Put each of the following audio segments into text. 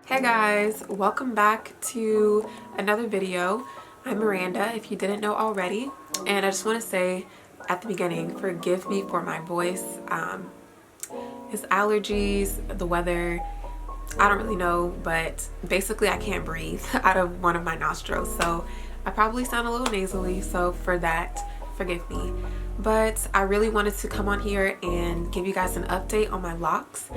Hey guys, welcome back to another video. I'm Miranda, if you didn't know already, and I just want to say at the beginning, forgive me for my voice. It's allergies, the weather, I don't really know, but basically I can't breathe out of one of my nostrils, so I probably sound a little nasally, so for that, forgive me. But I really wanted to come on here and give you guys an update on my locks.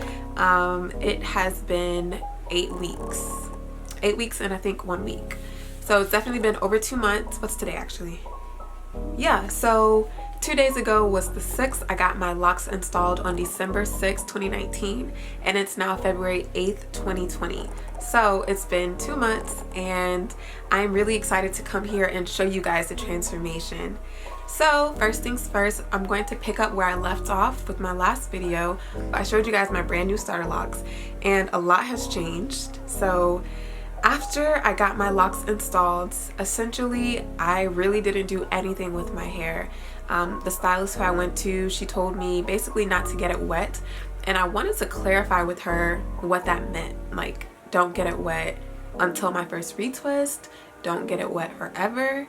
It has been 8 weeks and I think 1 week, so it's definitely been over 2 months. What's today actually? Yeah, so 2 days ago was the 6th. I got my locks installed on December 6th, 2019, and it's now February 8th, 2020. So it's been 2 months and I'm really excited to come here and show you guys the transformation. So first things first, I'm going to pick up where I left off with my last video. I showed you guys my brand new starter locks and a lot has changed. So after I got my locks installed, essentially I really didn't do anything with my hair. The stylist who I went to, she told me basically not to get it wet, and I wanted to clarify with her what that meant. Like, don't get it wet until my first retwist, don't get it wet forever.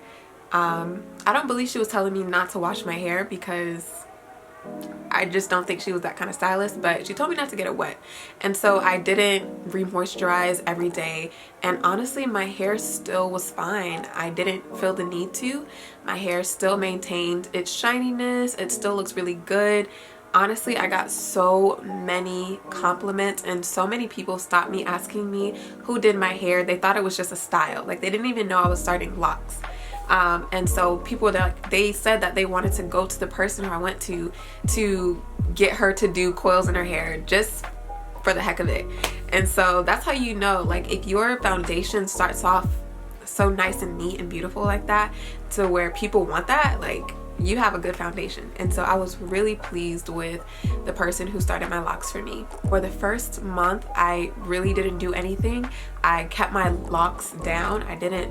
I don't believe she was telling me not to wash my hair because I just don't think she was that kind of stylist, but she told me not to get it wet. And so I didn't re-moisturize every day, and honestly my hair still was fine. I didn't feel the need to. My hair still maintained its shininess. It still looks really good. Honestly, I got so many compliments and so many people stopped me asking me who did my hair. They thought it was just a style. Like, they didn't even know I was starting locks. And so people that they said that they wanted to go to the person who I went to get her to do coils in her hair just for the heck of it. And so that's how you know, like, if your foundation starts off so nice and neat and beautiful like that to where people want that, like, you have a good foundation. And so I was really pleased with the person who started my locks for me. For the first month, I really didn't do anything. I kept my locks down. I didn't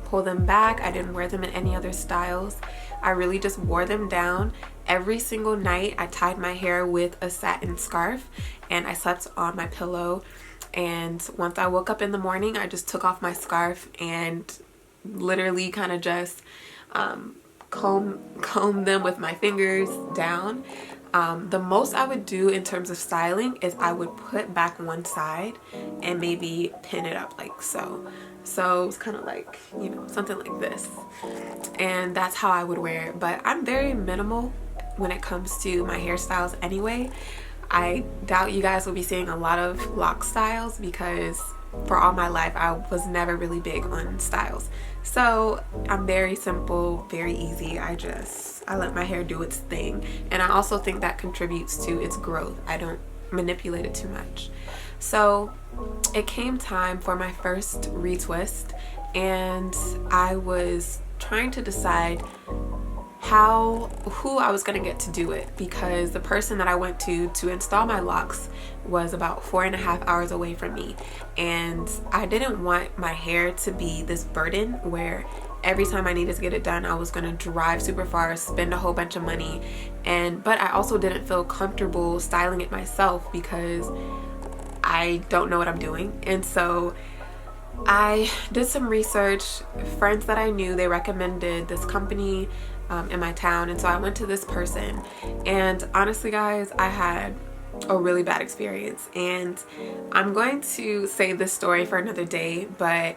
pull them back. I didn't wear them in any other styles. I really just wore them down. Every single night I tied my hair with a satin scarf and I slept on my pillow, and once I woke up in the morning I just took off my scarf and literally kind of just comb them with my fingers down. The most I would do in terms of styling is I would put back one side and maybe pin it up like so. So it's kind of like, you know, something like this, and that's how I would wear it. But I'm very minimal when it comes to my hairstyles anyway. I doubt you guys will be seeing a lot of lock styles because for all my life I was never really big on styles. So I'm very simple, very easy. I let my hair do its thing, and I also think that contributes to its growth. I don't manipulate it too much. So it came time for my first retwist, and I was trying to decide who I was gonna get to do it, because the person that I went to install my locks was about 4.5 hours away from me, and I didn't want my hair to be this burden where every time I needed to get it done I was gonna drive super far, spend a whole bunch of money, but I also didn't feel comfortable styling it myself because I don't know what I'm doing. And so I did some research. Friends that I knew, they recommended this company in my town, and so I went to this person, and honestly guys, I had a really bad experience, and I'm going to save this story for another day. But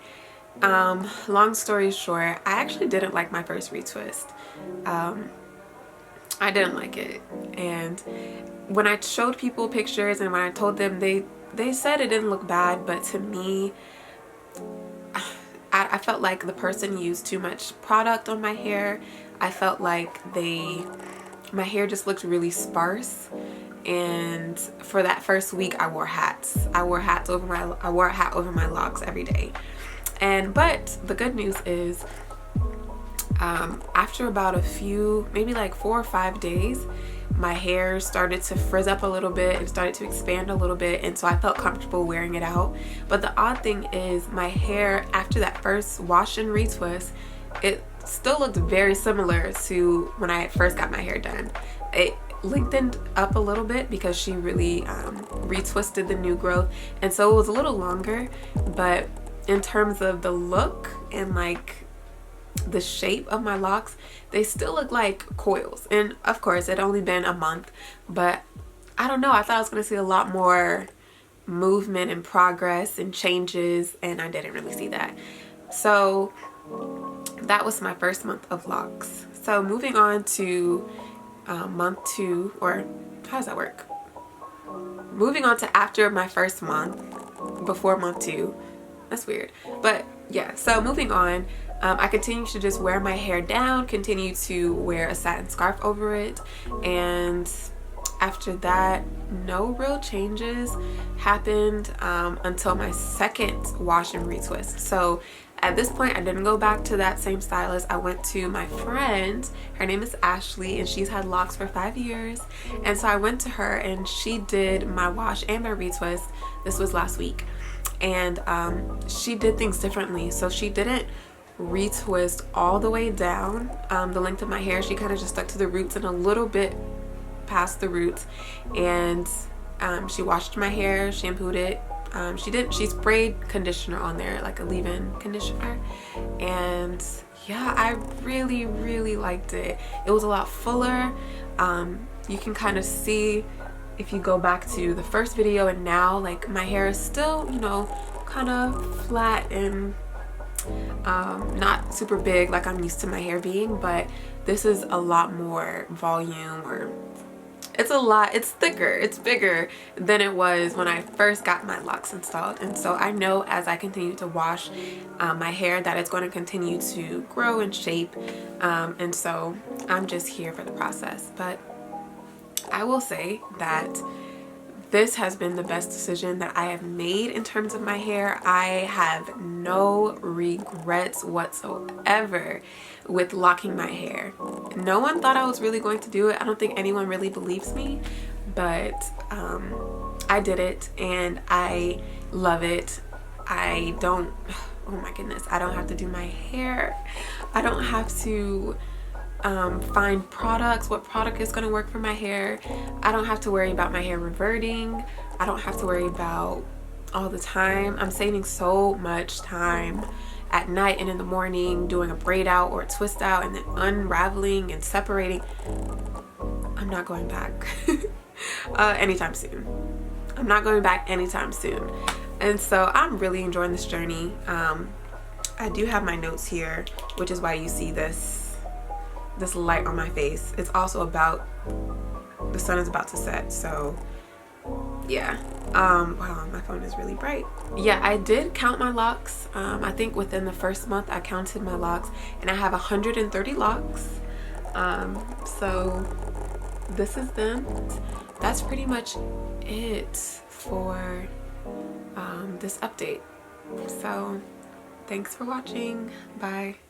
long story short, I actually didn't like my first retwist. I didn't like it, and when I showed people pictures and when I told them, they said it didn't look bad, but to me, I felt like the person used too much product on my hair. I felt like my hair just looked really sparse, and for that first week I wore hats. I wore a hat over my locks every day. But the good news is, after about a few, maybe like 4 or 5 days, my hair started to frizz up a little bit and started to expand a little bit, and so I felt comfortable wearing it out. But the odd thing is, my hair after that first wash and retwist, it still looked very similar to when I first got my hair done. lengthened up a little bit because she really retwisted the new growth, and so it was a little longer. But in terms of the look and like the shape of my locks, they still look like coils. And of course it only been a month, but I don't know, I thought I was going to see a lot more movement and progress and changes, and I didn't really see that. So that was my first month of locks. So moving on to month 2, or how does that work? Moving on to after my first month, before month 2. That's weird. But yeah, so moving on, I continue to just wear my hair down, continue to wear a satin scarf over it, and after that, no real changes happened until my second wash and retwist. So at this point, I didn't go back to that same stylist. I went to my friend. Her name is Ashley, and she's had locks for 5 years. And so I went to her, and she did my wash and my retwist. This was last week. And she did things differently. So she didn't retwist all the way down the length of my hair. She kind of just stuck to the roots and a little bit past the roots. And she washed my hair, shampooed it. She sprayed conditioner on there, like a leave-in conditioner, and yeah, I really liked it. It was a lot fuller. You can kind of see if you go back to the first video and now, like, my hair is still, you know, kind of flat and not super big like I'm used to my hair being, but this is a lot more volume, or it's thicker, it's bigger than it was when I first got my locks installed. And so I know as I continue to wash my hair that it's going to continue to grow and shape, and so I'm just here for the process. But I will say that this has been the best decision that I have made in terms of my hair. I have no regrets whatsoever with locking my hair. No one thought I was really going to do it. I don't think anyone really believes me, but I did it and I love it. I don't, oh my goodness, I don't have to do my hair. I don't have to find products, what product is going to work for my hair. I don't have to worry about my hair reverting. I don't have to worry about all the time. I'm saving so much time at night and in the morning doing a braid out or a twist out and then unraveling and separating. I'm not going back anytime soon. I'm not going back anytime soon. And so I'm really enjoying this journey. I do have my notes here, which is why you see this light on my face. It's also about, the sun is about to set, so yeah. Wow, my phone is really bright. Yeah, I did count my locks. I think within the first month I counted my locks, and I have 130 locks. So this is them. That's pretty much it for this update. So thanks for watching. Bye.